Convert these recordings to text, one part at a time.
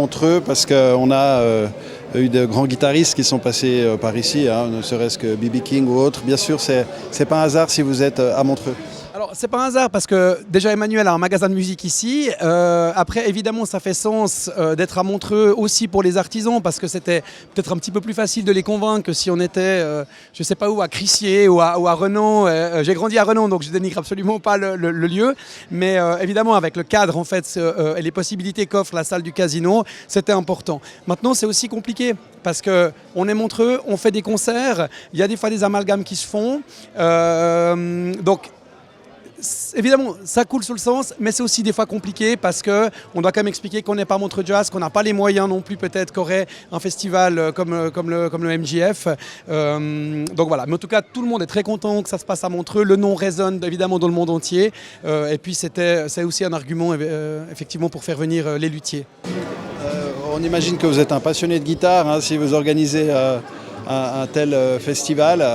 Montreux parce qu'on a eu de grands guitaristes qui sont passés par ici, hein, ne serait-ce que B.B. King ou autre. Bien sûr, c'est pas un hasard si vous êtes à Montreux. Alors, c'est pas un hasard parce que déjà Emmanuel a un magasin de musique ici. Après, évidemment, ça fait sens d'être à Montreux aussi pour les artisans parce que c'était peut-être un petit peu plus facile de les convaincre que si on était, je sais pas où, à Crissier ou à Renan. J'ai grandi à Renan, donc je dénigre absolument pas le lieu. Mais évidemment, avec le cadre en fait et les possibilités qu'offre la salle du Casino, c'était important. Maintenant, c'est aussi compliqué parce qu'on est Montreux, on fait des concerts, il y a des fois des amalgames qui se font. Donc, évidemment, ça coule sous le sens, mais c'est aussi des fois compliqué parce qu'on doit quand même expliquer qu'on n'est pas Montreux Jazz, qu'on n'a pas les moyens non plus peut-être qu'aurait un festival comme le MJF. Donc voilà, mais en tout cas, tout le monde est très content que ça se passe à Montreux. Le nom résonne évidemment dans le monde entier. Et puis c'est aussi un argument effectivement pour faire venir les luthiers. On imagine que vous êtes un passionné de guitare, hein, si vous organisez un tel festival.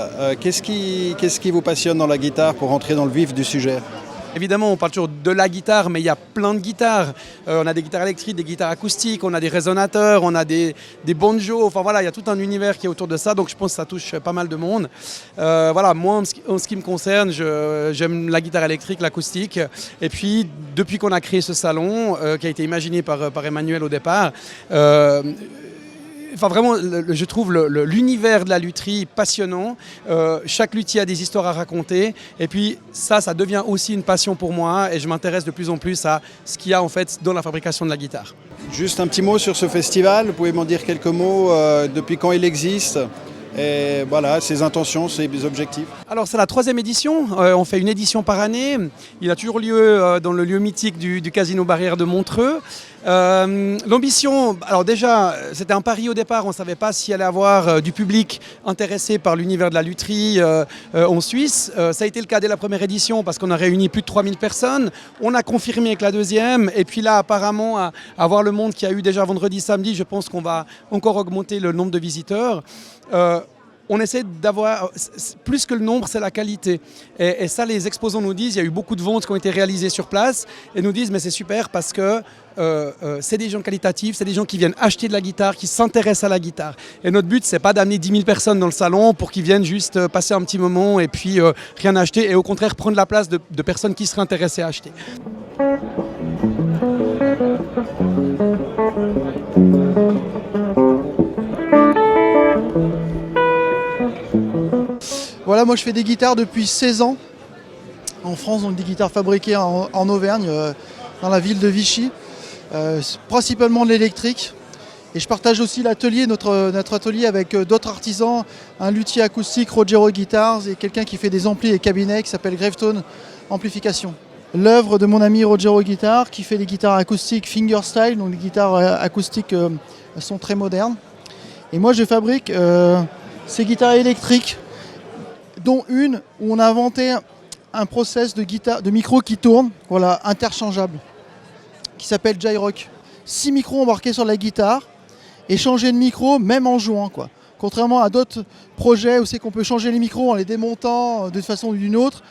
Qu'est-ce qui vous passionne dans la guitare pour entrer dans le vif du sujet ? Évidemment, on parle toujours de la guitare, mais il y a plein de guitares. On a des guitares électriques, des guitares acoustiques, on a des résonateurs, on a des banjos. Enfin voilà, il y a tout un univers qui est autour de ça. Donc je pense que ça touche pas mal de monde. Voilà, moi, en ce qui me concerne, j'aime la guitare électrique, l'acoustique. Et puis, depuis qu'on a créé ce salon, qui a été imaginé par Emmanuel au départ, enfin vraiment, je trouve l'univers de la lutherie passionnant. Chaque luthier a des histoires à raconter. Et puis ça devient aussi une passion pour moi. Et je m'intéresse de plus en plus à ce qu'il y a en fait dans la fabrication de la guitare. Juste un petit mot sur ce festival. Vous pouvez m'en dire quelques mots depuis quand il existe ? Et voilà, ses intentions, ses objectifs. Alors c'est la 3e édition, on fait une édition par année. Il a toujours lieu dans le lieu mythique du Casino Barrière de Montreux. L'ambition, alors déjà c'était un pari au départ, on ne savait pas s'il allait avoir du public intéressé par l'univers de la lutherie en Suisse. Ça a été le cas dès la première édition parce qu'on a réuni plus de 3000 personnes. On a confirmé avec la 2e et puis là apparemment à voir le monde qu'il y a eu déjà vendredi, samedi, je pense qu'on va encore augmenter le nombre de visiteurs. On essaie d'avoir, plus que le nombre, c'est la qualité. Et ça, les exposants nous disent, il y a eu beaucoup de ventes qui ont été réalisées sur place, et nous disent, mais c'est super parce que c'est des gens qualitatifs, c'est des gens qui viennent acheter de la guitare, qui s'intéressent à la guitare. Et notre but, c'est pas d'amener 10 000 personnes dans le salon pour qu'ils viennent juste passer un petit moment et puis rien acheter, et au contraire prendre la place de personnes qui seraient intéressées à acheter. Voilà, moi je fais des guitares depuis 16 ans en France, donc des guitares fabriquées en Auvergne, dans la ville de Vichy, principalement de l'électrique. Et je partage aussi l'atelier, notre atelier avec d'autres artisans, un luthier acoustique, Rogero Guitars, et quelqu'un qui fait des amplis et cabinets qui s'appelle Gravetone Amplification. L'œuvre de mon ami Rogero Guitars qui fait des guitares acoustiques fingerstyle, donc des guitares acoustiques sont très modernes. Et moi je fabrique ces guitares électriques, dont une où on a inventé un process de micro qui tourne, voilà, interchangeable, qui s'appelle J-Rock. 6 micros embarqués sur la guitare et changer de micro même en jouant, quoi. Contrairement à d'autres projets où c'est qu'on peut changer les micros en les démontant de façon ou d'une autre,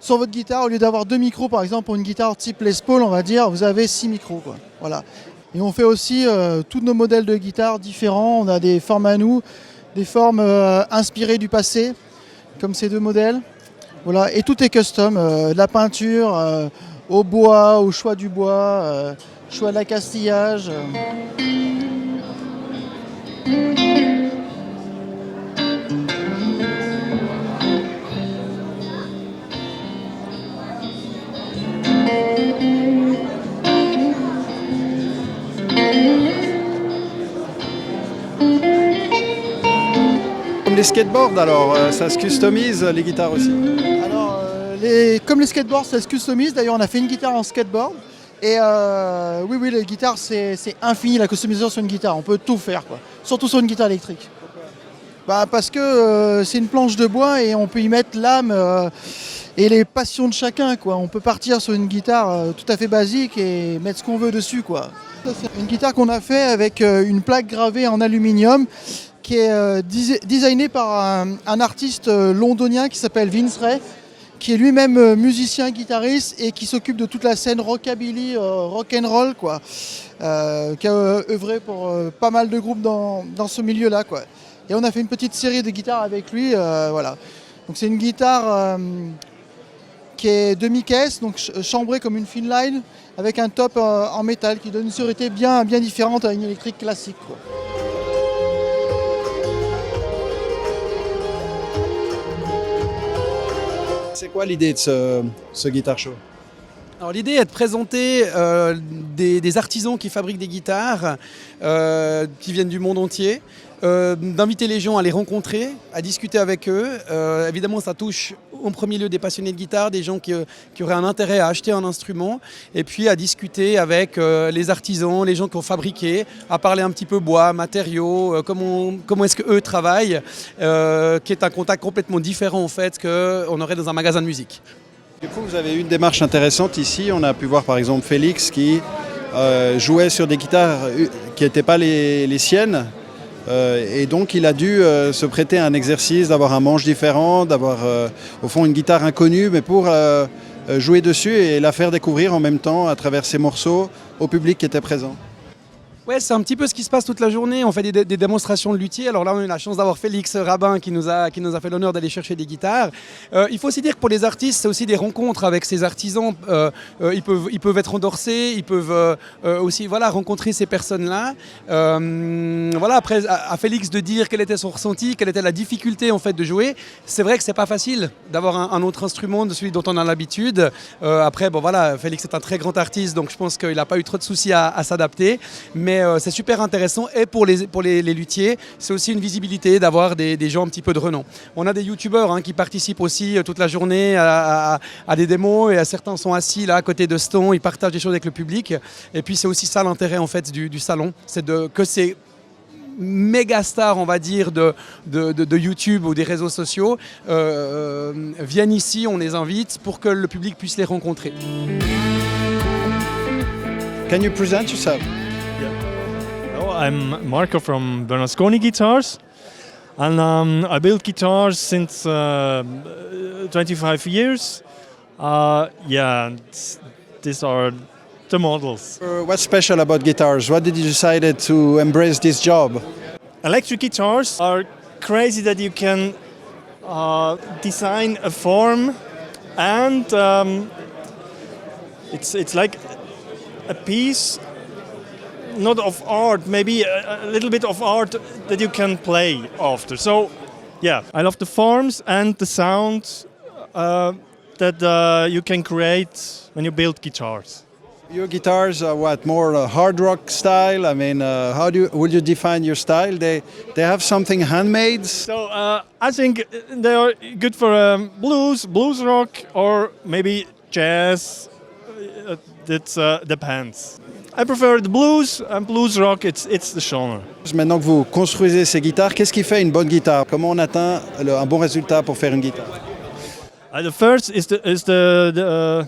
sur votre guitare, au lieu d'avoir 2 micros, par exemple pour une guitare type Les Paul, on va dire, vous avez 6 micros, quoi. Voilà. Et on fait aussi tous nos modèles de guitare différents. On a des formes à nous, des formes inspirées du passé, comme ces 2 modèles. Voilà. Et tout est custom, de la peinture, au bois, au choix du bois, choix de l'accastillage. Comme les skateboards alors, ça se customise les guitares aussi. Alors, comme les skateboards, ça se customise. D'ailleurs, on a fait une guitare en skateboard. Et oui, les guitares, c'est infini la customisation sur une guitare. On peut tout faire, quoi. Surtout sur une guitare électrique. Parce que c'est une planche de bois et on peut y mettre l'âme et les passions de chacun, quoi. On peut partir sur une guitare tout à fait basique et mettre ce qu'on veut dessus, quoi. C'est une guitare qu'on a fait avec une plaque gravée en aluminium qui est designée par un artiste londonien qui s'appelle Vince Ray, qui est lui-même musicien, guitariste et qui s'occupe de toute la scène rockabilly, rock'n'roll, quoi, qui a œuvré pour pas mal de groupes dans ce milieu-là, quoi. Et on a fait une petite série de guitares avec lui, voilà. Donc c'est une guitare qui est demi-caisse, donc chambrée comme une Finline, avec un top en métal qui donne une sonorité bien différente à une électrique classique, quoi. C'est quoi l'idée de ce Guitar Show? Alors l'idée est de présenter des artisans qui fabriquent des guitares, qui viennent du monde entier, d'inviter les gens à les rencontrer, à discuter avec eux. Évidemment, ça touche en premier lieu des passionnés de guitare, des gens qui auraient un intérêt à acheter un instrument, et puis à discuter avec les artisans, les gens qui ont fabriqué, à parler un petit peu bois, matériaux, comment est-ce qu'eux travaillent, qui est un contact complètement différent en fait qu'on aurait dans un magasin de musique. Du coup, vous avez eu une démarche intéressante ici. On a pu voir par exemple Félix qui jouait sur des guitares qui n'étaient pas les siennes. Et donc il a dû se prêter à un exercice, d'avoir un manche différent, d'avoir au fond une guitare inconnue, mais pour jouer dessus et la faire découvrir en même temps à travers ses morceaux au public qui était présent. Ouais, c'est un petit peu ce qui se passe toute la journée. On fait des démonstrations de luthier. Alors là, on a eu la chance d'avoir Félix Rabin qui nous a fait l'honneur d'aller chercher des guitares. Il faut aussi dire que pour les artistes, c'est aussi des rencontres avec ces artisans. Ils peuvent être endorsés, ils peuvent aussi rencontrer ces personnes-là. Après, à Félix de dire quel était son ressenti, quelle était la difficulté en fait de jouer. C'est vrai que c'est pas facile d'avoir un autre instrument de celui dont on a l'habitude. Félix est un très grand artiste, donc je pense qu'il n'a pas eu trop de soucis à s'adapter. Mais c'est super intéressant et pour les luthiers, c'est aussi une visibilité d'avoir des gens un petit peu de renom. On a des youtubeurs qui participent aussi toute la journée à des démos et certains sont assis là à côté de Ston, ils partagent des choses avec le public. Et puis c'est aussi ça l'intérêt en fait du salon, c'est que ces méga stars, on va dire, de YouTube ou des réseaux sociaux viennent ici, on les invite pour que le public puisse les rencontrer. Can you present yourself? Hello, I'm Marco from Bernasconi Guitars, and I build guitars since 25 years. These are the models. What's special about guitars? What did you decide to embrace this job? Electric guitars are crazy that you can design a form, and it's like a piece. Not of art, maybe a little bit of art that you can play after. So, yeah, I love the forms and the sound that you can create when you build guitars. Your guitars are what, more hard rock style? I mean, would you define your style? They have something handmade? So I think they are good for blues rock, or maybe jazz. That depends. I prefer the blues and blues rock, it's the genre. Maintenant que vous construisez ces guitares, qu'est-ce qui fait une bonne guitare? Comment on atteint un bon résultat pour faire une guitare? The first is the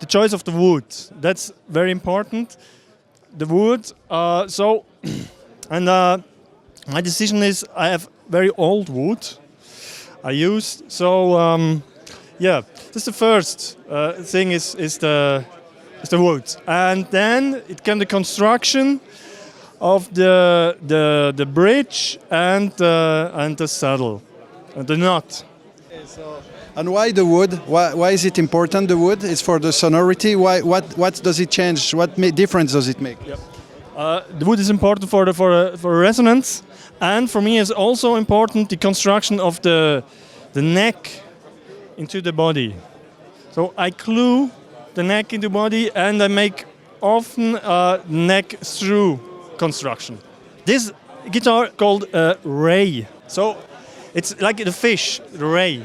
choice of the wood. That's very important. The wood. My decision is I have very old wood I use. So that's the first thing is the wood, and then it can the construction of the bridge and the saddle, the knot. And why the wood? Why is it important? The wood is for the sonority. What does it change? What difference does it make? Yep. The wood is important for resonance, and for me is also important the construction of the neck into the body. So I glue the neck into the body, and I make often neck through construction. This guitar called ray. So it's like the fish, the ray.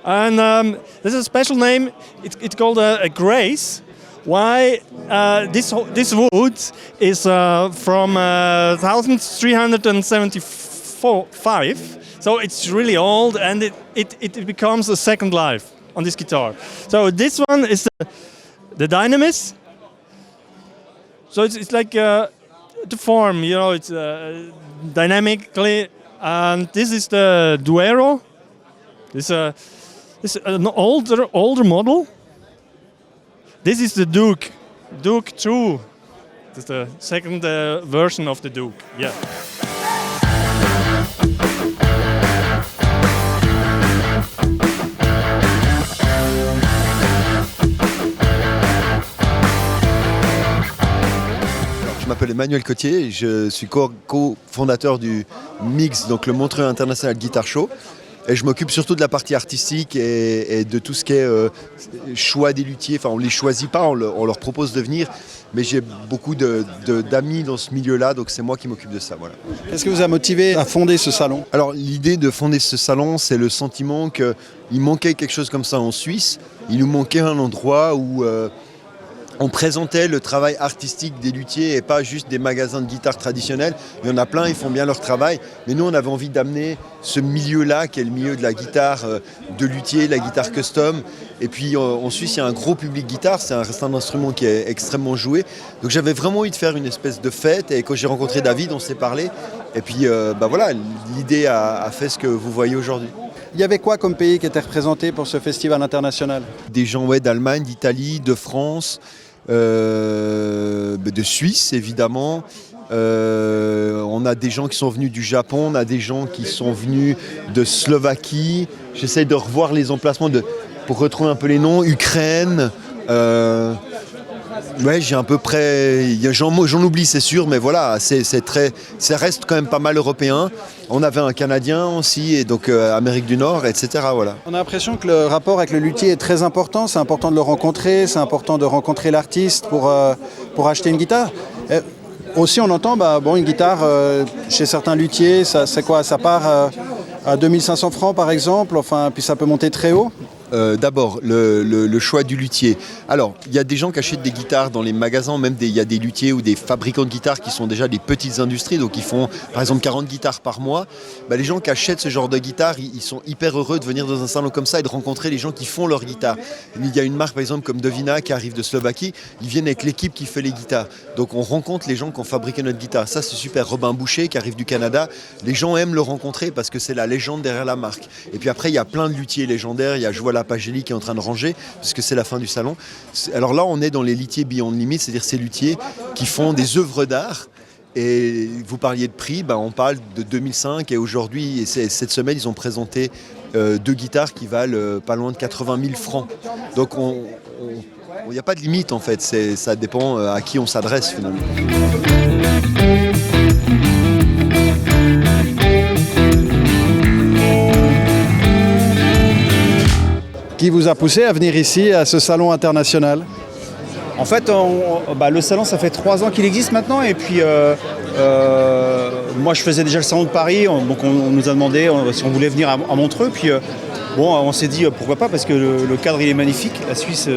And there's a special name. It's called a grace. Why this wood is from 1375. So it's really old, and it becomes a second life on this guitar. So this one is the Dynamis. So it's like the form, it's dynamically. And this is the Duero. This It's an older model. This is the Duke 2. It's the second version of the Duke. Yeah. Je m'appelle Emmanuel Cotier, je suis co-fondateur du MIX, donc le Montreux International Guitar Show. Et je m'occupe surtout de la partie artistique et de tout ce qui est choix des luthiers. Enfin, on ne les choisit pas, on leur propose de venir. Mais j'ai beaucoup d'amis dans ce milieu-là, donc c'est moi qui m'occupe de ça. Voilà. Qu'est-ce qui vous a motivé à fonder ce salon? Alors l'idée de fonder ce salon, c'est le sentiment qu'il manquait quelque chose comme ça en Suisse. Il nous manquait un endroit où on présentait le travail artistique des luthiers et pas juste des magasins de guitare traditionnels. Il y en a plein, ils font bien leur travail. Mais nous, on avait envie d'amener ce milieu-là, qui est le milieu de la guitare de luthier, la guitare custom. Et puis en Suisse, il y a un gros public guitare. C'est un instrument qui est extrêmement joué. Donc j'avais vraiment envie de faire une espèce de fête. Et quand j'ai rencontré David, on s'est parlé. Et puis voilà, l'idée a fait ce que vous voyez aujourd'hui. Il y avait quoi comme pays qui était représenté pour ce festival international? Des gens d'Allemagne, d'Italie, de France, de Suisse évidemment. On a des gens qui sont venus du Japon, on a des gens qui sont venus de Slovaquie. J'essaie de revoir les emplacements pour retrouver un peu les noms. Ukraine. Ouais, j'ai à peu près. J'en oublie, c'est sûr, mais voilà, ça reste quand même pas mal européen. On avait un Canadien aussi, et donc Amérique du Nord, etc. Voilà. On a l'impression que le rapport avec le luthier est très important. C'est important de le rencontrer, c'est important de rencontrer l'artiste pour acheter une guitare. Aussi, on entend, une guitare chez certains luthiers, c'est quoi? Ça part à 2500 francs par exemple, enfin, puis ça peut monter très haut. D'abord, le choix du luthier. Alors, il y a des gens qui achètent des guitares dans les magasins, même il y a des luthiers ou des fabricants de guitares qui sont déjà des petites industries, donc ils font par exemple 40 guitares par mois. Les gens qui achètent ce genre de guitare, ils sont hyper heureux de venir dans un salon comme ça et de rencontrer les gens qui font leur guitare. Il y a une marque par exemple comme Dovina qui arrive de Slovaquie, ils viennent avec l'équipe qui fait les guitares. Donc on rencontre les gens qui ont fabriqué notre guitare. Ça c'est super. Robin Boucher qui arrive du Canada, les gens aiment le rencontrer parce que c'est la légende derrière la marque. Et puis après il y a plein de luthiers légendaires, il y a Joël Pageli qui est en train de ranger puisque c'est la fin du salon. Alors là on est dans les luthiers Beyond Limit, c'est-à-dire ces luthiers qui font des œuvres d'art. Et vous parliez de prix, on parle de 2005 et aujourd'hui, et cette semaine ils ont présenté 2 guitares qui valent pas loin de 80 000 francs. Donc il n'y a pas de limite en fait, ça dépend à qui on s'adresse finalement. Qui vous a poussé à venir ici, à ce salon international? En fait, le salon, ça fait 3 ans qu'il existe maintenant. Et puis, moi, je faisais déjà le salon de Paris. Donc, on nous a demandé si on voulait venir à Montreux. Puis, on s'est dit pourquoi pas, parce que le cadre, il est magnifique. La Suisse,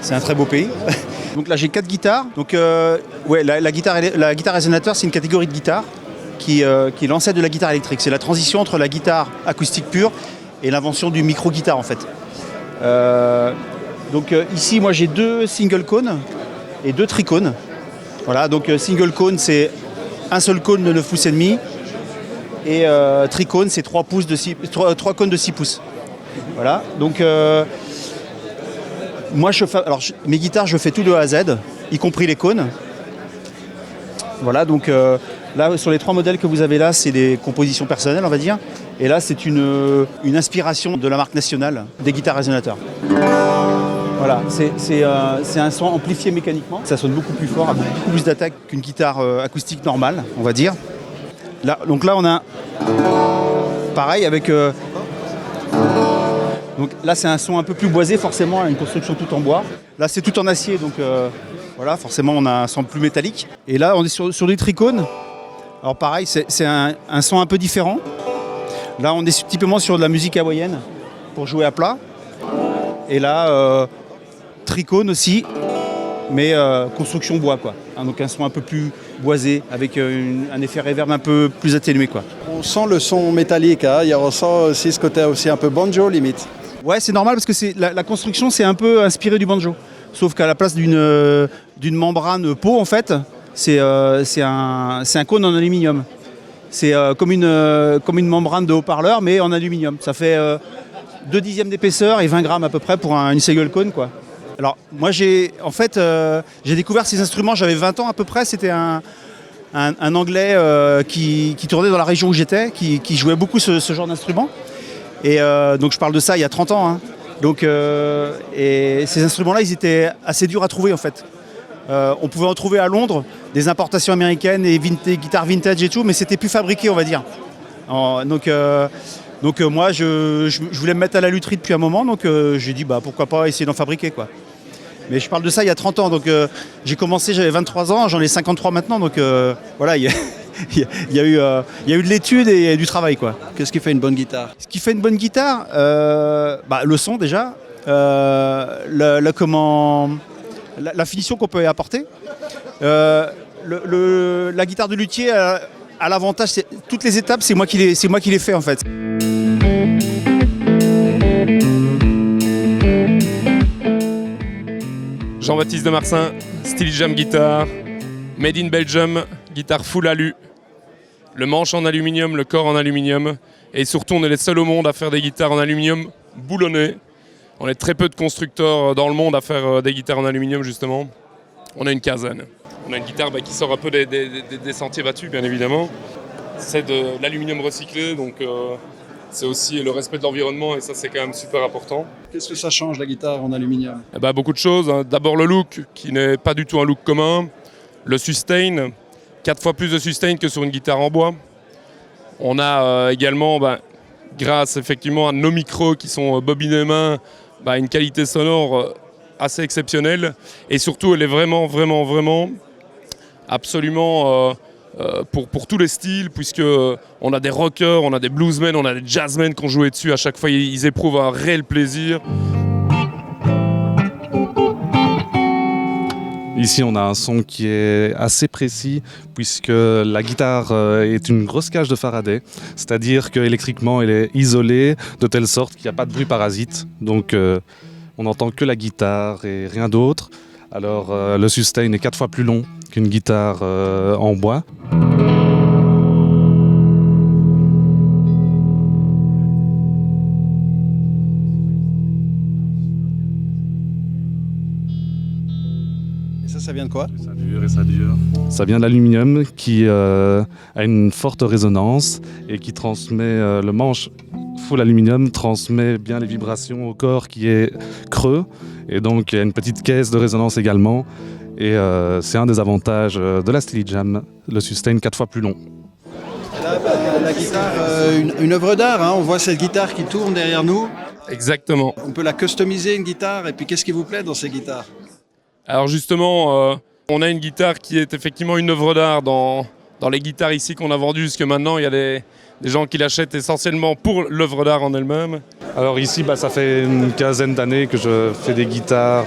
c'est un très beau pays. Donc là, j'ai 4 guitares. Donc, la guitare résonateur, c'est une catégorie de guitare qui est l'ancêtre de la guitare électrique. C'est la transition entre la guitare acoustique pure et l'invention du micro-guitare, en fait. Donc ici, moi j'ai 2 single cônes et 2 tricônes. Voilà, donc single cône, c'est un seul cône de 9 pouces et demi. Et tricône, c'est 3 cônes de 6 pouces. Voilà, donc moi mes guitares, je fais tout de A à Z, y compris les cônes. Voilà, donc là, sur les 3 modèles que vous avez là, c'est des compositions personnelles, on va dire. Et là, c'est une inspiration de la marque nationale des guitares résonateurs. Voilà, c'est un son amplifié mécaniquement. Ça sonne beaucoup plus fort, a beaucoup plus d'attaque qu'une guitare acoustique normale, on va dire. Donc là, on a pareil avec... Donc là, c'est un son un peu plus boisé, forcément, une construction tout en bois. Là, c'est tout en acier, donc voilà, forcément, on a un son plus métallique. Et là, on est sur des tricônes. Alors pareil, c'est un son un peu différent. Là, on est typiquement sur de la musique hawaïenne pour jouer à plat. Et là, tricône aussi, mais construction bois, quoi. Donc un son un peu plus boisé, avec un effet reverb un peu plus atténué, quoi. On sent le son métallique, hein. On sent aussi ce côté aussi un peu banjo limite. Ouais, c'est normal parce que la construction, c'est un peu inspiré du banjo. Sauf qu'à la place d'une membrane peau, en fait, c'est un cône en aluminium. C'est comme une membrane de haut-parleur, mais en aluminium. Ça fait 2 dixièmes d'épaisseur et 20 grammes à peu près pour une single cone, quoi. Alors moi j'ai découvert ces instruments, j'avais 20 ans à peu près, c'était un Anglais qui tournait dans la région où j'étais, qui jouait beaucoup ce genre d'instrument. Et donc je parle de ça il y a 30 ans. Hein. Donc, et ces instruments-là, ils étaient assez durs à trouver en fait. On pouvait en trouver à Londres, des importations américaines et des guitares vintage et tout, mais c'était plus fabriqué, on va dire. Donc moi, je voulais me mettre à la lutherie depuis un moment, donc j'ai dit pourquoi pas essayer d'en fabriquer, quoi. Mais je parle de ça il y a 30 ans, donc j'ai commencé, j'avais 23 ans, j'en ai 53 maintenant, donc voilà, il y a eu de l'étude et du travail, quoi. Qu'est-ce qui fait une bonne guitare? Ce qui fait une bonne guitare, le son déjà, la finition qu'on peut y apporter. La guitare de luthier a l'avantage, toutes les étapes, c'est moi qui les fais en fait. Jean-Baptiste de Marsin, Stilijam Guitar, Made in Belgium, guitare full alu. Le manche en aluminium, le corps en aluminium. Et surtout, on est les seuls au monde à faire des guitares en aluminium boulonnées. On est très peu de constructeurs dans le monde à faire des guitares en aluminium, justement. On a une quinzaine. On a une guitare qui sort un peu des sentiers battus, bien évidemment. C'est de l'aluminium recyclé, donc c'est aussi le respect de l'environnement, et ça, c'est quand même super important. Qu'est-ce que ça change, la guitare en aluminium? Beaucoup de choses. Hein. D'abord le look, qui n'est pas du tout un look commun. Le sustain, 4 fois plus de sustain que sur une guitare en bois. On a également, grâce effectivement à nos micros qui sont bobinés main, une qualité sonore assez exceptionnelle. Et surtout, elle est vraiment, vraiment, vraiment absolument pour tous les styles, puisque on a des rockers, on a des bluesmen, on a des jazzmen qui ont joué dessus. À chaque fois, ils éprouvent un réel plaisir. Ici, on a un son qui est assez précis puisque la guitare est une grosse cage de Faraday, c'est-à-dire qu'électriquement, elle est isolée de telle sorte qu'il n'y a pas de bruit parasite. Donc, on n'entend que la guitare et rien d'autre. Alors, le sustain est 4 fois plus long qu'une guitare en bois. Ça vient de quoi? Ça dure et ça dure. Ça vient de l'aluminium qui a une forte résonance et qui transmet, le manche full aluminium transmet bien les vibrations au corps qui est creux. Et donc il y a une petite caisse de résonance également. Et c'est un des avantages de la Stilijam, le sustain 4 fois plus long. Là, la guitare, une œuvre d'art, hein. On voit cette guitare qui tourne derrière nous. Exactement. On peut la customiser, une guitare, et puis qu'est-ce qui vous plaît dans ces guitares? Alors justement, on a une guitare qui est effectivement une œuvre d'art dans les guitares ici qu'on a vendues jusque maintenant. Il y a des gens qui l'achètent essentiellement pour l'œuvre d'art en elle-même. Alors ici, ça fait une quinzaine d'années que je fais des guitares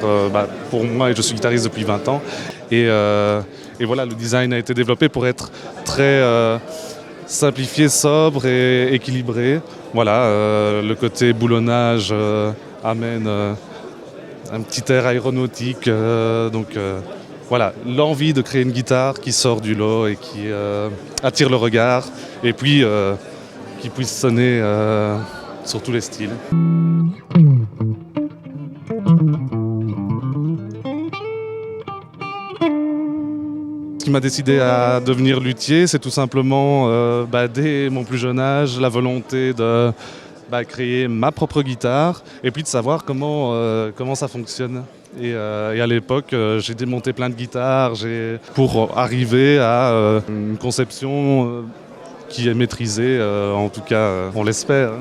pour moi et je suis guitariste depuis 20 ans. Et voilà, le design a été développé pour être très simplifié, sobre et équilibré. Voilà, le côté boulonnage amène un petit air aéronautique. Voilà, l'envie de créer une guitare qui sort du lot et qui attire le regard et puis qui puisse sonner sur tous les styles. Ce qui m'a décidé à devenir luthier, c'est tout simplement, dès mon plus jeune âge, la volonté de créer ma propre guitare et puis de savoir comment ça fonctionne. Et à l'époque, j'ai démonté plein de guitares pour arriver à une conception qui est maîtrisée, en tout cas, on l'espère.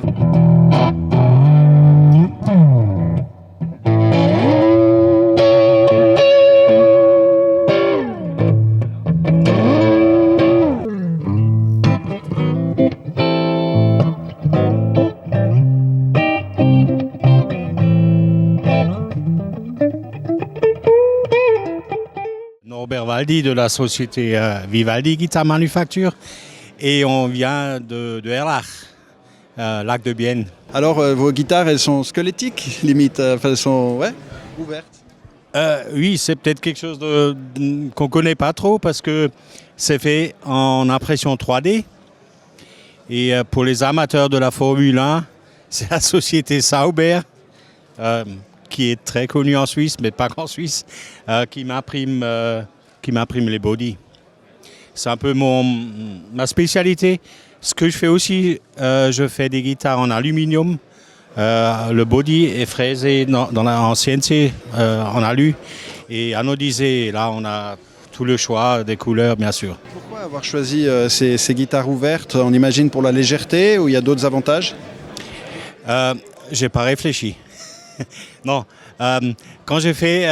Norbert Waldi de la société Vivaldi Guitare Manufacture et on vient de Erlach, lac de Bienne. Alors vos guitares, elles sont squelettiques limite, elles sont ouvertes? Oui, c'est peut-être quelque chose qu'on ne connaît pas trop parce que c'est fait en impression 3D et pour les amateurs de la Formule 1, c'est la société Sauber, qui est très connue en Suisse, mais pas qu'en Suisse, qui m'imprime les bodies. C'est un peu ma spécialité. Ce que je fais aussi, je fais des guitares en aluminium. Le body est fraisé en CNC, en alu, et anodisé. Là, on a tout le choix des couleurs, bien sûr. Pourquoi avoir choisi ces guitares ouvertes? On imagine pour la légèreté, ou il y a d'autres avantages? J'ai pas réfléchi. Non. Quand j'ai fait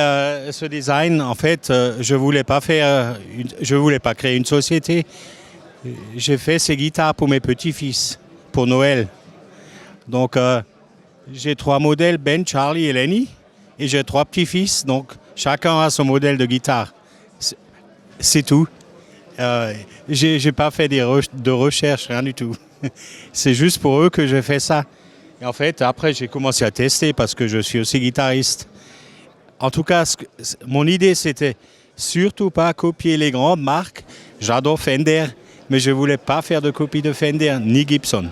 ce design, en fait, je voulais pas créer une société. J'ai fait ces guitares pour mes petits-fils, pour Noël. Donc, j'ai 3 modèles, Ben, Charlie et Lenny. Et j'ai 3 petits-fils, donc chacun a son modèle de guitare. C'est tout. J'ai pas fait de recherche, rien du tout. C'est juste pour eux que j'ai fait ça. Et en fait, après, j'ai commencé à tester parce que je suis aussi guitariste. En tout cas, mon idée, c'était surtout pas copier les grandes marques. J'adore Fender, mais je voulais pas faire de copie de Fender ni Gibson.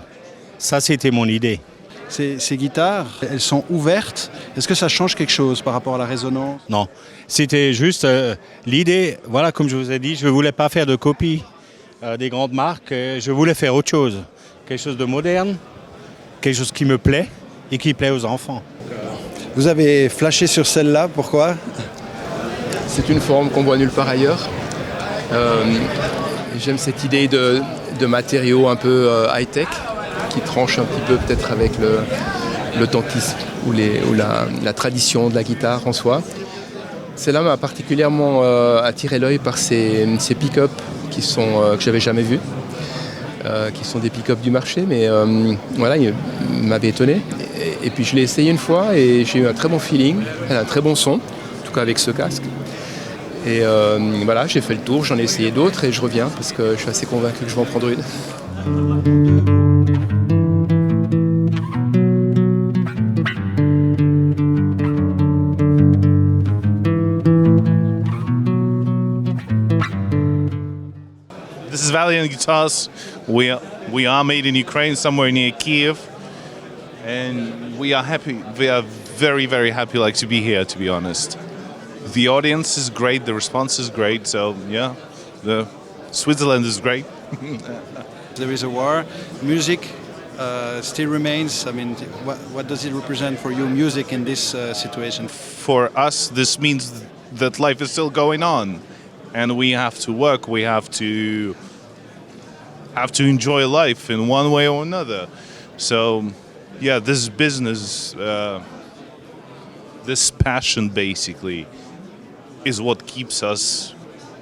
Ça, c'était mon idée. Ces guitares, elles sont ouvertes. Est-ce que ça change quelque chose par rapport à la résonance? Non, c'était juste l'idée. Voilà, comme je vous ai dit, je ne voulais pas faire de copie des grandes marques. Je voulais faire autre chose. Quelque chose de moderne, quelque chose qui me plaît et qui plaît aux enfants. Vous avez flashé sur celle-là, pourquoi? C'est une forme qu'on voit nulle part ailleurs. J'aime cette idée de matériaux un peu high-tech, qui tranche un petit peu peut-être avec l'authentisme ou la tradition de la guitare en soi. Celle-là m'a particulièrement attiré l'œil par ces pick-up que j'avais jamais vus, qui sont des pick-up du marché, mais voilà, ils m'avaient étonné. Et puis je l'ai essayé une fois et j'ai eu un très bon feeling, elle a un très bon son, en tout cas avec ce casque. Et voilà, j'ai fait le tour, j'en ai essayé d'autres et je reviens parce que je suis assez convaincu que je vais en prendre une. This is Valiant Guitars. We are made in Ukraine, somewhere near Kiev, and we are happy. We are very, very happy, to be here. To be honest, the audience is great. The response is great. So yeah, Switzerland is great. There is a war. Music still remains. I mean, what does it represent for you, music, in this situation? For us, this means that life is still going on, and we have to work. We have to enjoy life in one way or another. So, yeah, this business, this passion, basically, is what keeps us,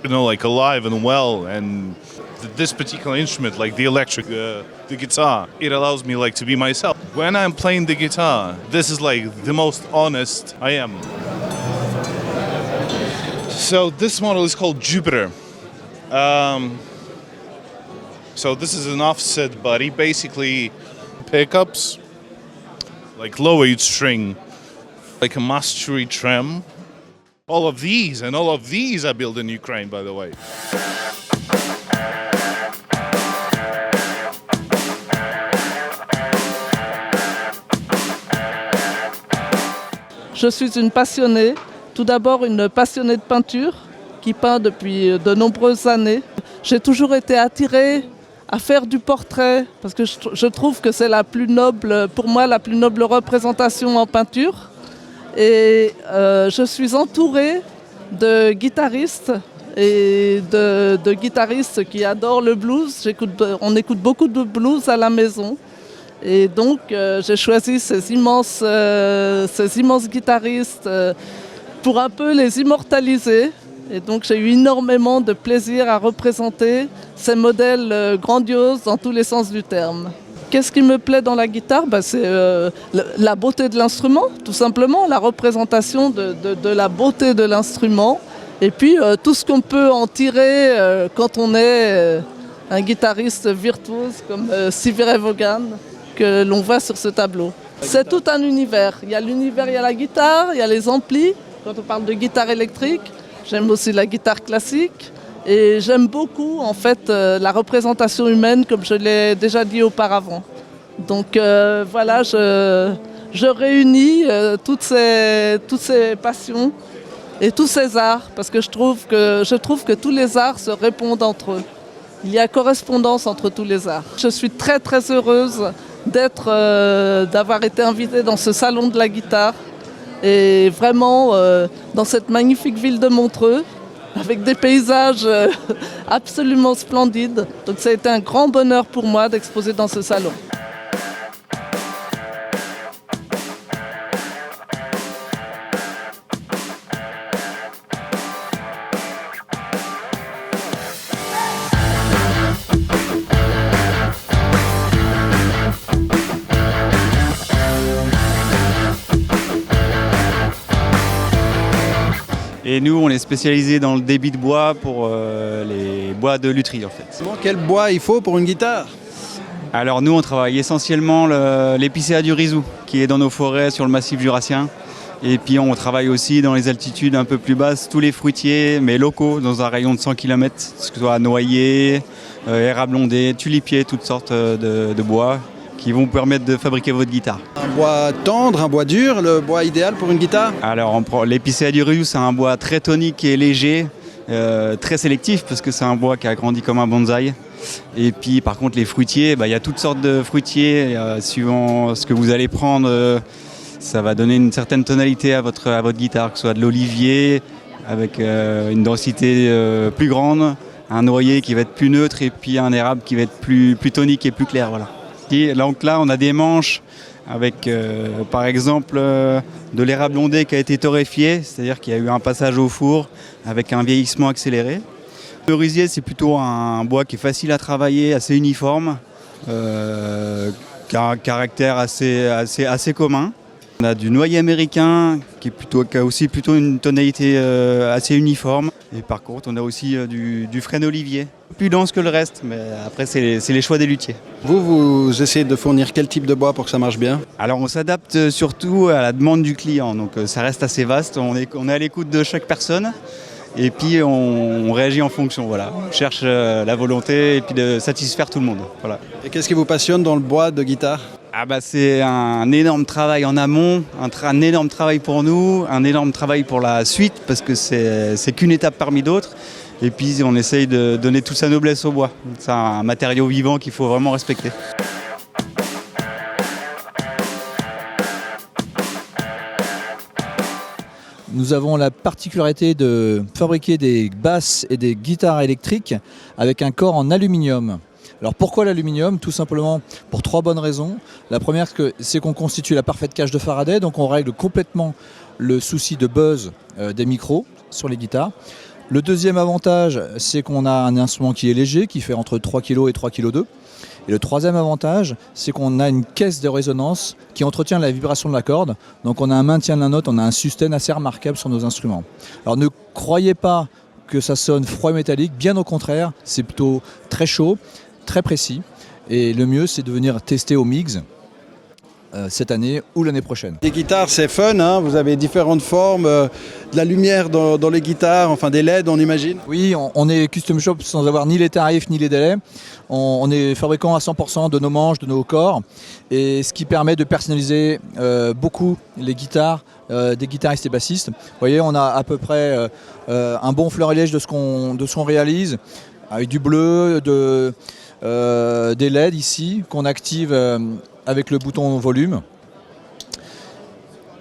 alive and well. And this particular instrument, like the electric, the guitar, it allows me to be myself. When I'm playing the guitar, this is the most honest I am. So this model is called Jupiter. So this is an offset body, basically pickups, lowered string, a mastery trem. All of these are built in Ukraine, by the way. Je suis une passionnée, tout d'abord une passionnée de peinture qui peint depuis de nombreuses années. J'ai toujours été attirée à faire du portrait parce que je trouve que c'est pour moi la plus noble représentation en peinture. Et je suis entourée de guitaristes et de guitaristes qui adorent le blues. On écoute beaucoup de blues à la maison. Et donc j'ai choisi ces immenses guitaristes pour un peu les immortaliser. Et donc j'ai eu énormément de plaisir à représenter ces modèles grandioses dans tous les sens du terme. Qu'est-ce qui me plaît dans la guitare? C'est la beauté de l'instrument, tout simplement, la représentation de la beauté de l'instrument. Et puis tout ce qu'on peut il quand on est un guitariste virtuose comme Sivire Vaughan, que l'on voit sur ce tableau. C'est tout un univers. Il y a l'univers, il y a la guitare, il y a les amplis, quand on parle de guitare électrique. J'aime aussi la guitare classique et j'aime beaucoup la représentation humaine comme je l'ai déjà dit auparavant. Donc voilà, je réunis toutes ces passions et tous ces arts, parce que je trouve que tous les arts se répondent entre eux. Il y a correspondance entre tous les arts. Je suis très très heureuse d'avoir été invitée dans ce salon de la guitare et vraiment dans cette magnifique ville de Montreux, avec des paysages absolument splendides. Donc ça a été un grand bonheur pour moi d'exposer dans ce salon. Et nous, on est spécialisé dans le débit de bois pour les bois de lutherie en fait. Quel bois il faut pour une guitare? Alors nous, on travaille essentiellement l'épicéa du Rizou, qui est dans nos forêts sur le massif jurassien. Et puis on travaille aussi dans les altitudes un peu plus basses, tous les fruitiers, mais locaux, dans un rayon de 100 km, que ce soit noyer, érable ondé, tulipier, toutes sortes de bois qui vont vous permettre de fabriquer votre guitare. Un bois tendre, un bois dur, le bois idéal pour une guitare? Alors l'épicéa du Rizou, c'est un bois très tonique et léger, très sélectif parce que c'est un bois qui a grandi comme un bonsaï. Et puis par contre les fruitiers, il y a toutes sortes de fruitiers, suivant ce que vous allez prendre, ça va donner une certaine tonalité à votre guitare, que ce soit de l'olivier avec une densité plus grande, un noyer qui va être plus neutre et puis un érable qui va être plus tonique et plus clair. Voilà. Et donc là on a des manches avec par exemple de l'érable ondé qui a été torréfié, c'est-à-dire qu'il y a eu un passage au four avec un vieillissement accéléré. Le rizier, c'est plutôt un bois qui est facile à travailler, assez uniforme, qui a un caractère assez commun. On a du noyer américain qui a aussi plutôt une tonalité assez uniforme. Et par contre, on a aussi du frêne olivier, plus dense que le reste, mais après c'est les choix des luthiers. Vous essayez de fournir quel type de bois pour que ça marche bien? Alors on s'adapte surtout à la demande du client, donc ça reste assez vaste, on est à l'écoute de chaque personne. Et puis on réagit en fonction, voilà. On cherche la volonté et puis de satisfaire tout le monde. Voilà. Et qu'est-ce qui vous passionne dans le bois de guitare? C'est un énorme travail en amont, un énorme travail pour nous, un énorme travail pour la suite parce que c'est qu'une étape parmi d'autres. Et puis on essaye de donner toute sa noblesse au bois. C'est un matériau vivant qu'il faut vraiment respecter. Nous avons la particularité de fabriquer des basses et des guitares électriques avec un corps en aluminium. Alors pourquoi l'aluminium? Tout simplement pour 3 bonnes raisons. La première, c'est qu'on constitue la parfaite cage de Faraday, donc on règle complètement le souci de buzz des micros sur les guitares. Le deuxième avantage, c'est qu'on a un instrument qui est léger, qui fait entre 3 kg et 3,2 kg. Et le troisième avantage, c'est qu'on a une caisse de résonance qui entretient la vibration de la corde. Donc on a un maintien de la note, on a un sustain assez remarquable sur nos instruments. Alors ne croyez pas que ça sonne froid et métallique, bien au contraire, c'est plutôt très chaud, très précis. Et le mieux, c'est de venir tester au MIGS cette année ou l'année prochaine. Les guitares, c'est fun, hein, vous avez différentes formes, de la lumière dans les guitares, enfin des LED, on imagine? Oui, on est custom shop sans avoir ni les tarifs ni les délais. On est fabricant à 100% de nos manches, de nos corps, et ce qui permet de personnaliser beaucoup les guitares des guitaristes et bassistes. Vous voyez, on a à peu près un bon florilège de ce qu'on réalise, avec du bleu, des LED ici, qu'on active avec le bouton volume.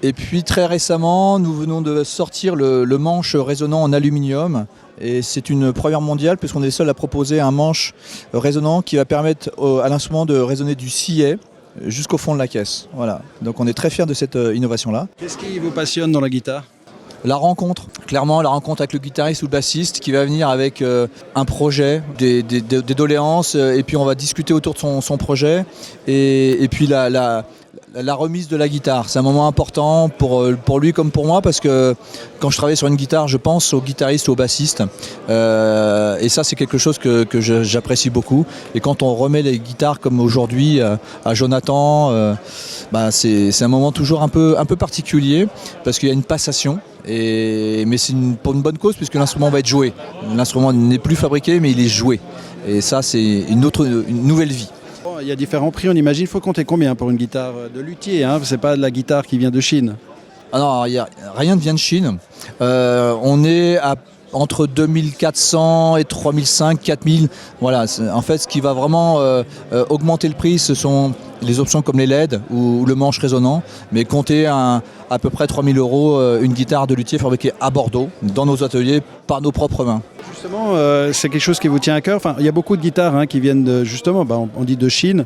Et puis très récemment, nous venons de sortir le manche résonnant en aluminium. Et c'est une première mondiale puisqu'on est les seuls à proposer un manche résonnant qui va permettre à l'instrument de résonner du sillet jusqu'au fond de la caisse. Voilà. Donc on est très fiers de cette innovation-là. Qu'est-ce qui vous passionne dans la guitare? La rencontre, clairement la rencontre avec le guitariste ou le bassiste qui va venir avec un projet, des doléances, et puis on va discuter autour de son projet, et puis la remise de la guitare. C'est un moment important pour lui comme pour moi, parce que quand je travaille sur une guitare, je pense au guitariste ou au bassiste, et ça c'est quelque chose que j'apprécie beaucoup. Et quand on remet les guitares comme aujourd'hui à Jonathan, c'est un moment toujours un peu particulier, parce qu'il y a une passation. Mais c'est pour une bonne cause, puisque l'instrument va être joué. L'instrument n'est plus fabriqué, mais il est joué. Et ça, c'est une nouvelle vie. Bon, il y a différents prix, on imagine. Il faut compter combien pour une guitare de luthier, hein? C'est pas de la guitare qui vient de Chine. Ah non, rien ne vient de Chine. On est entre 2400 et 3500, 4000. Voilà, en fait, ce qui va vraiment augmenter le prix, ce sont les options comme les LED ou le manche résonnant. Mais comptez à peu près 3000 € une guitare de luthier fabriquée à Bordeaux, dans nos ateliers, par nos propres mains. Justement, c'est quelque chose qui vous tient à cœur. Enfin, il y a beaucoup de guitares qui viennent de, justement, on dit de Chine.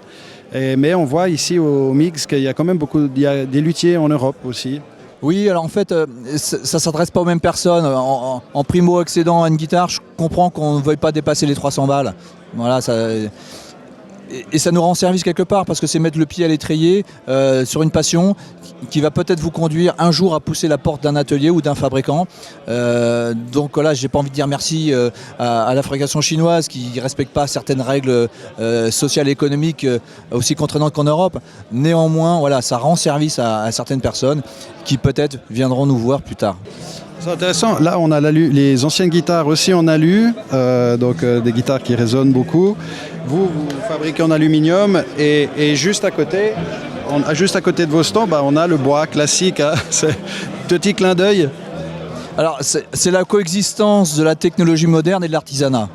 Mais on voit ici au Mix qu'il y a quand même il y a des luthiers en Europe aussi. Oui, alors en fait, ça ne s'adresse pas aux mêmes personnes. En primo-accédant à une guitare, je comprends qu'on ne veuille pas dépasser les 300 balles. Voilà, et ça nous rend service quelque part parce que c'est mettre le pied à l'étrier sur une passion qui va peut-être vous conduire un jour à pousser la porte d'un atelier ou d'un fabricant. Donc là, j'ai pas envie de dire merci à la fabrication chinoise qui ne respecte pas certaines règles sociales et économiques aussi contraignantes qu'en Europe. Néanmoins, voilà, ça rend service à certaines personnes qui peut-être viendront nous voir plus tard. C'est intéressant. Là, on a les anciennes guitares aussi en alu, donc des guitares qui résonnent beaucoup. Vous fabriquez en aluminium et juste à côté de vos stands, on a le bois classique. C'est petit clin d'œil. Alors, c'est la coexistence de la technologie moderne et de l'artisanat.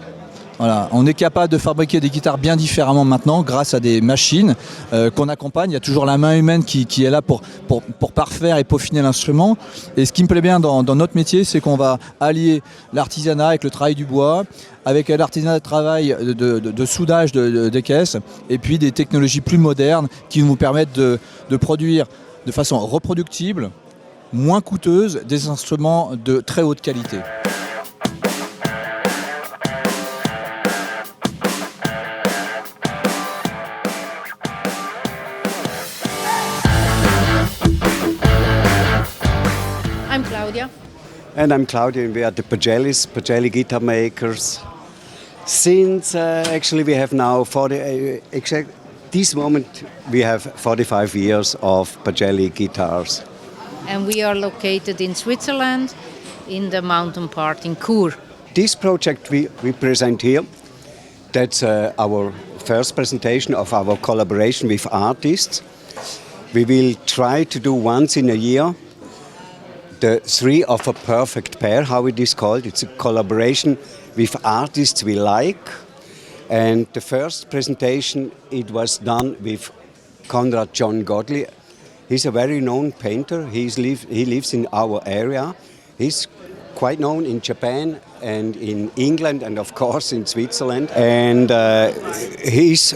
Voilà, on est capable de fabriquer des guitares bien différemment maintenant grâce à des machines qu'on accompagne. Il y a toujours la main humaine qui est là pour parfaire et peaufiner l'instrument. Et ce qui me plaît bien dans notre métier, c'est qu'on va allier l'artisanat avec le travail du bois, avec l'artisanat de travail de soudage des caisses, et puis des technologies plus modernes qui nous permettent de produire de façon reproductible, moins coûteuse, des instruments de très haute qualité. I'm Claudia. And I'm Claudia, and we are the Pagelli guitar makers. Since actually we have now this moment we have 45 years of Pagelli guitars. And we are located in Switzerland, in the mountain part in Chur. This project we present here, that's our first presentation of our collaboration with artists. We will try to do once in a year the three of a perfect pair, how it is called. It's a collaboration with artists we like. And the first presentation, it was done with Conrad John Godley. He's a very known painter. He lives in our area. He's quite known in Japan and in England and of course in Switzerland. And he's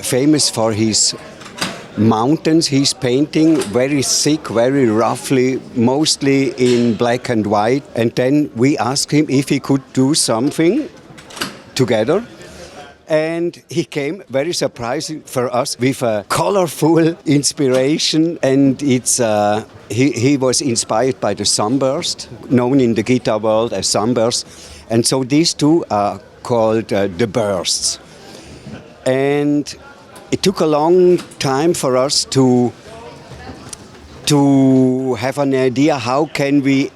famous for his mountains. He's painting very thick, very roughly, mostly in black and white. And then we asked him if he could do something together. And he came, very surprising for us, with a colorful inspiration. And it's he was inspired by the sunburst, known in the guitar world as sunburst. And so these two are called the bursts. And it took a long time for us to have an idea how can we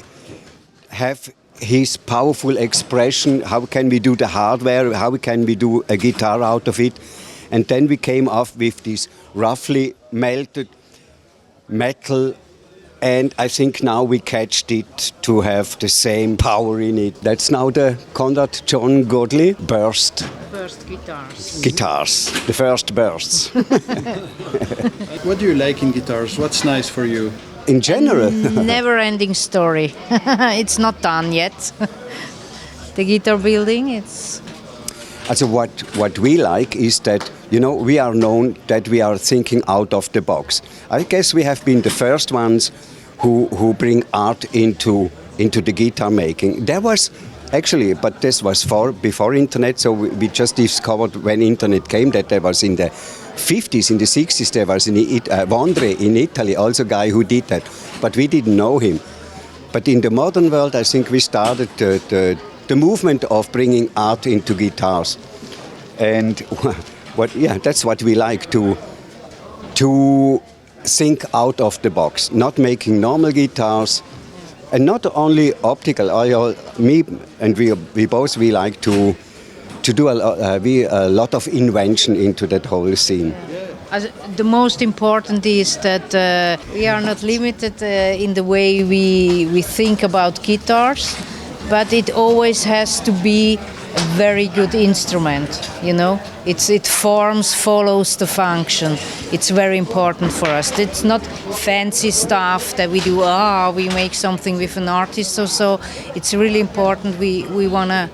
have his powerful expression, how can we do the hardware, how can we do a guitar out of it. And then we came up with this roughly melted metal, and I think now we catched it to have the same power in it. That's now the Conrad John Godley Burst guitars, the first bursts. What do you like in guitars? What's nice for you? In general? Never-ending story. It's not done yet. The guitar building, it's... Also what we like is that, we are known that we are thinking out of the box. I guess we have been the first ones who bring art into the guitar making. There was actually, but this was before internet, so we just discovered when internet came that there was in the 50s, in the 60s, there was Vondre in Italy, also a guy who did that, but we didn't know him. But in the modern world, I think we started the movement of bringing art into guitars. And that's what we like, to think out of the box, not making normal guitars, and not only optical. Me and we both like to to do a lot of invention into that whole scene. The most important is that we are not limited in the way we think about guitars, but it always has to be a very good instrument, you know. It follows the function. It's very important for us. It's not fancy stuff that we do, we make something with an artist or so. It's really important. We want to,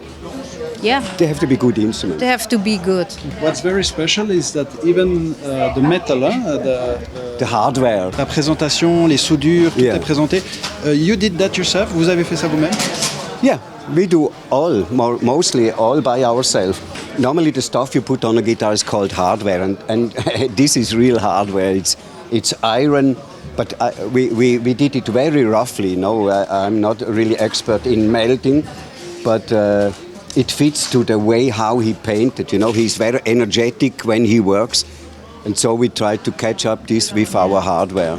They have to be good instruments. They have to be good. What's very special is that even the metal, the hardware, la présentation, les soudures, tout est présenté. You did that yourself? Vous avez fait ça vous-même? Yeah, we do mostly all by ourselves. Normally the stuff you put on a guitar is called hardware, and this is real hardware. It's iron, but we did it very roughly. No, I'm not really expert in melting, but it fits to the way how he painted. You know, he's very energetic when he works, and so we try to catch up this with our hardware.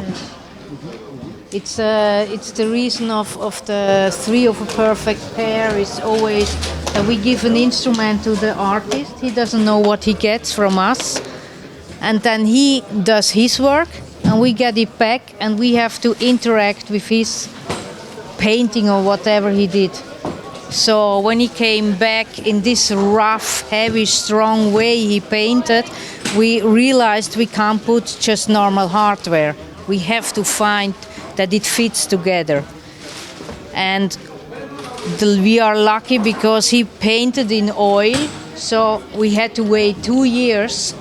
It's the reason of the three of a perfect pair is always that we give an instrument to the artist. He doesn't know what he gets from us, and then he does his work, and we get it back, and we have to interact with his painting or whatever he did. So when he came back in this rough, heavy, strong way he painted, we realized we can't put just normal hardware. We have to find that it fits together. And we are lucky because he painted in oil, so we had to wait 2 years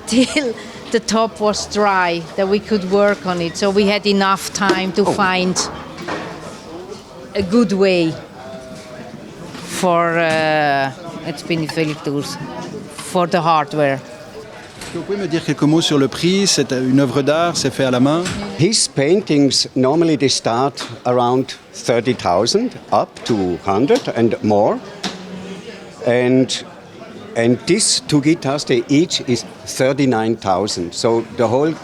till the top was dry, that we could work on it. So we had enough time to find a good way for for the hardware. Vous pouvez me dire quelques mots sur le prix? C'est une œuvre d'art, c'est fait à la main. His paintings normally they start around 30,000 up to 100 and more, and these two guitars they each is 39,000. So the whole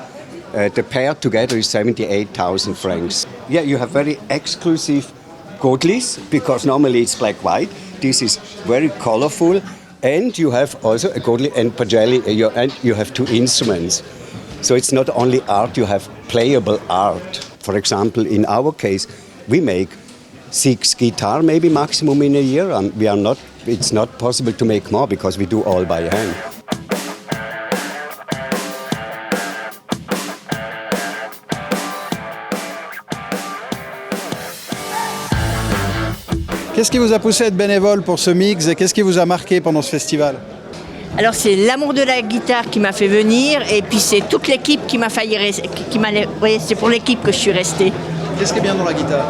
the pair together is 78,000 francs. Yeah, you have very exclusive Godlis because normally it's black white. This is very colorful. And you have also a Godley and Pagelli, and you have two instruments. So it's not only art, you have playable art. For example, in our case, we make 6 guitars, maybe maximum in a year. And it's not possible to make more because we do all by hand. Qu'est-ce qui vous a poussé à être bénévole pour ce mix et qu'est-ce qui vous a marqué pendant ce festival? Alors c'est l'amour de la guitare qui m'a fait venir et puis c'est toute l'équipe qui m'a failli rester. C'est pour l'équipe que je suis restée. Qu'est-ce qui est bien dans la guitare?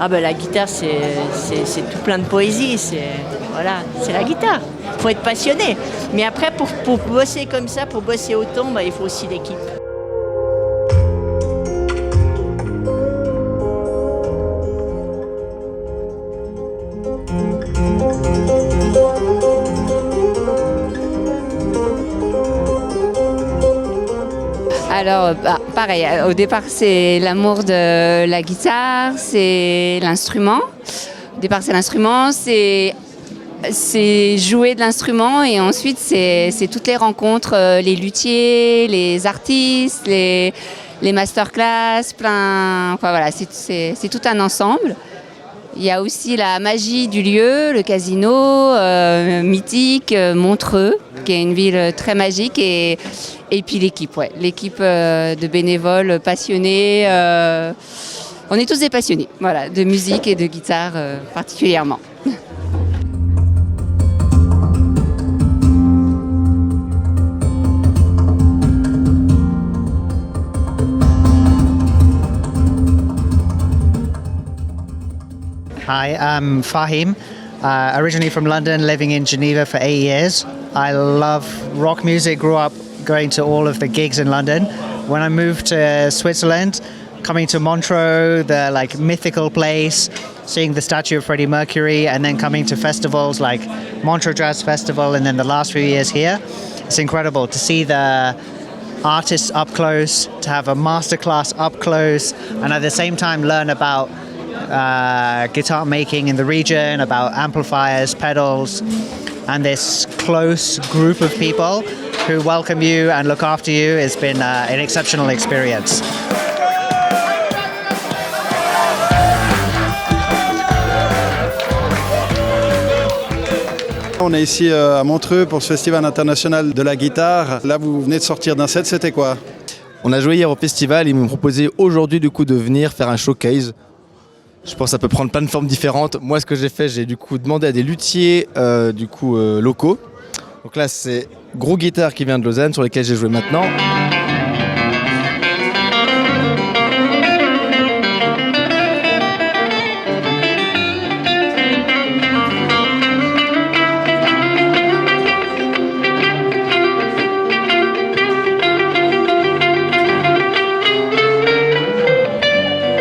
La guitare c'est tout plein de poésie, c'est la guitare. Il faut être passionné. Mais après pour bosser comme ça, pour bosser autant, il faut aussi l'équipe. Alors, pareil, au départ, c'est l'amour de la guitare, c'est l'instrument. Au départ, c'est l'instrument, c'est jouer de l'instrument et ensuite, c'est toutes les rencontres, les luthiers, les artistes, les masterclass, c'est tout un ensemble. Il y a aussi la magie du lieu, le casino mythique, Montreux, qui est une ville très magique, et puis l'équipe, l'équipe de bénévoles passionnés. On est tous des passionnés, de musique et de guitare particulièrement. Hi, I'm Fahim, originally from London, living in Geneva for 8 years. I love rock music, grew up going to all of the gigs in London. When I moved to Switzerland, coming to Montreux, the mythical place, seeing the statue of Freddie Mercury, and then coming to festivals like Montreux Jazz Festival, and then the last few years here, it's incredible to see the artists up close, to have a masterclass up close, and at the same time learn about guitar making in the region, about amplifiers, pedals. and this close group of people who welcome you and look after you has been an exceptional experience. On est ici à Montreux pour ce festival international de la guitare. Là, vous venez de sortir d'un set, c'était quoi? On a joué hier au festival, ils m'ont proposé aujourd'hui du coup de venir faire un showcase. Je pense que ça peut prendre plein de formes différentes. Moi, ce que j'ai fait, j'ai du coup demandé à des luthiers locaux. Donc là, c'est Gros Guitare qui vient de Lausanne, sur lesquels j'ai joué maintenant.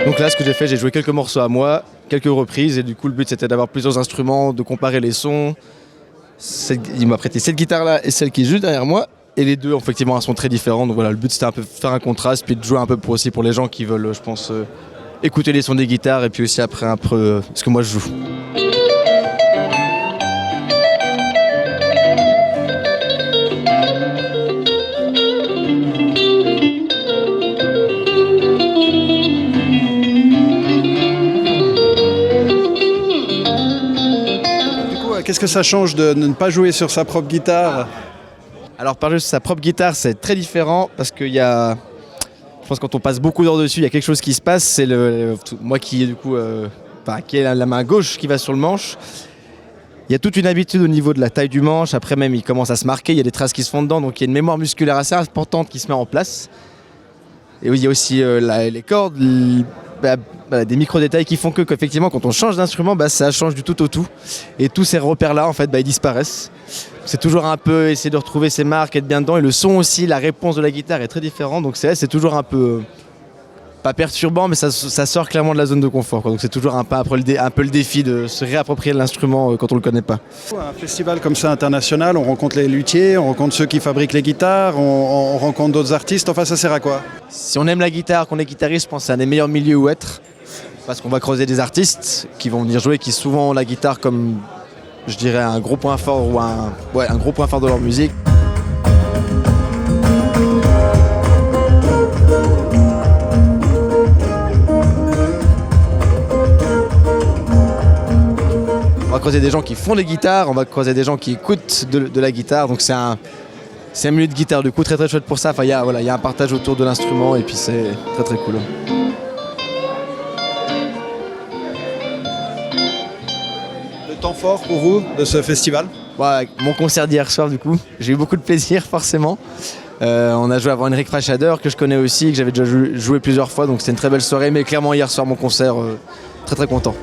Donc là, ce que j'ai fait, j'ai joué quelques morceaux à moi, quelques reprises, et du coup, le but c'était d'avoir plusieurs instruments, de comparer les sons. Il m'a prêté cette guitare-là et celle qui est juste derrière moi, et les deux, effectivement, elles sont très différentes. Donc voilà, le but c'était un peu faire un contraste, puis de jouer un peu aussi pour les gens qui veulent, je pense, écouter les sons des guitares, et puis aussi après un peu ce que moi je joue. Qu'est-ce que ça change de ne pas jouer sur sa propre guitare? Alors, par jouer sur sa propre guitare, c'est très différent parce qu'il y a. Je pense que quand on passe beaucoup d'heures dessus, il y a quelque chose qui se passe. C'est moi qui du coup, qui est la main gauche qui va sur le manche. Il y a toute une habitude au niveau de la taille du manche. Après même, il commence à se marquer. Il y a des traces qui se font dedans, donc il y a une mémoire musculaire assez importante qui se met en place. Et oui, il y a aussi les cordes. Des micro-détails qui font qu'effectivement quand on change d'instrument, ça change du tout au tout. Et tous ces repères-là, en fait, ils disparaissent. C'est toujours un peu essayer de retrouver ses marques, être bien dedans. Et le son aussi, la réponse de la guitare est très différente. Donc c'est toujours un peu, pas perturbant, mais ça sort clairement de la zone de confort, quoi. Donc c'est toujours un peu le défi de se réapproprier l'instrument quand on ne le connaît pas. Un festival comme ça international, on rencontre les luthiers, on rencontre ceux qui fabriquent les guitares, on rencontre d'autres artistes. Enfin, ça sert à quoi? Si on aime la guitare, qu'on est guitariste, je pense que c'est un des meilleurs milieux où être. Parce qu'on va croiser des artistes qui vont venir jouer, qui souvent ont la guitare comme, je dirais, un gros point fort ou un gros point fort de leur musique. On va croiser des gens qui font des guitares, on va croiser des gens qui écoutent de la guitare. Donc c'est un milieu de guitare du coup très très chouette pour ça. Enfin, il y a un partage autour de l'instrument et puis c'est très très cool. Temps fort pour vous de ce festival? Mon concert d'hier soir du coup, j'ai eu beaucoup de plaisir forcément. On a joué avant Henrik Fraschader que je connais aussi, que j'avais déjà joué plusieurs fois, donc c'était une très belle soirée, mais clairement hier soir mon concert, très très content.